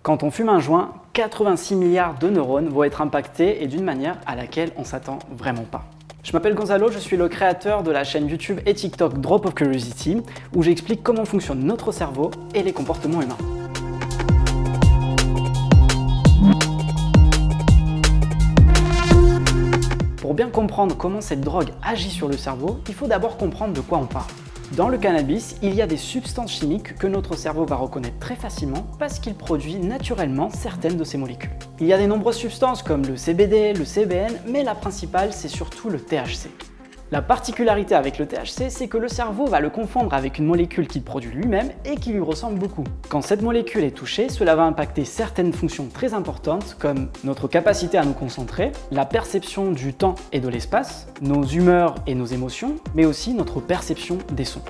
Quand on fume un joint, 86 milliards de neurones vont être impactés et d'une manière à laquelle on s'attend vraiment pas. Je m'appelle Gonzalo, je suis le créateur de la chaîne YouTube et TikTok Drop of Curiosity, où j'explique comment fonctionne notre cerveau et les comportements humains. Pour bien comprendre comment cette drogue agit sur le cerveau, il faut d'abord comprendre de quoi on parle. Dans le cannabis, il y a des substances chimiques que notre cerveau va reconnaître très facilement parce qu'il produit naturellement certaines de ces molécules. Il y a de nombreuses substances comme le CBD, le CBN, mais la principale c'est surtout le THC. La particularité avec le THC, c'est que le cerveau va le confondre avec une molécule qu'il produit lui-même et qui lui ressemble beaucoup. Quand cette molécule est touchée, cela va impacter certaines fonctions très importantes comme notre capacité à nous concentrer, la perception du temps et de l'espace, nos humeurs et nos émotions, mais aussi notre perception des sons.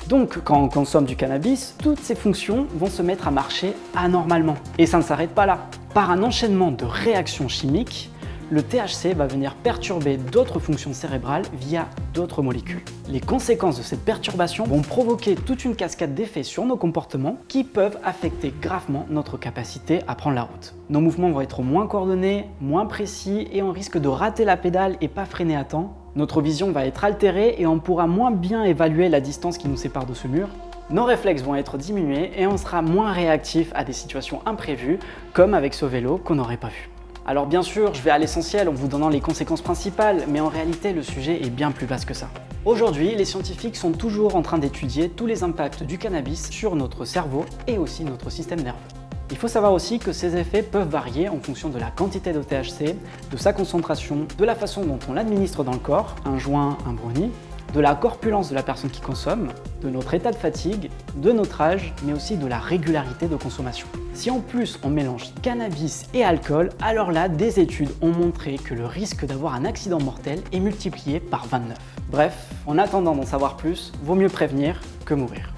Donc, quand on consomme du cannabis, toutes ces fonctions vont se mettre à marcher anormalement. Et ça ne s'arrête pas là. Par un enchaînement de réactions chimiques, le THC va venir perturber d'autres fonctions cérébrales via d'autres molécules. Les conséquences de cette perturbation vont provoquer toute une cascade d'effets sur nos comportements qui peuvent affecter gravement notre capacité à prendre la route. Nos mouvements vont être moins coordonnés, moins précis et on risque de rater la pédale et pas freiner à temps. Notre vision va être altérée et on pourra moins bien évaluer la distance qui nous sépare de ce mur. Nos réflexes vont être diminués et on sera moins réactif à des situations imprévues comme avec ce vélo qu'on n'aurait pas vu. Alors bien sûr, je vais à l'essentiel en vous donnant les conséquences principales, mais en réalité le sujet est bien plus vaste que ça. Aujourd'hui, les scientifiques sont toujours en train d'étudier tous les impacts du cannabis sur notre cerveau et aussi notre système nerveux. Il faut savoir aussi que ces effets peuvent varier en fonction de la quantité de THC, de sa concentration, de la façon dont on l'administre dans le corps, un joint, un brownie, de la corpulence de la personne qui consomme, de notre état de fatigue, de notre âge, mais aussi de la régularité de consommation. Si en plus on mélange cannabis et alcool, alors là, des études ont montré que le risque d'avoir un accident mortel est multiplié par 29. Bref, en attendant d'en savoir plus, vaut mieux prévenir que mourir.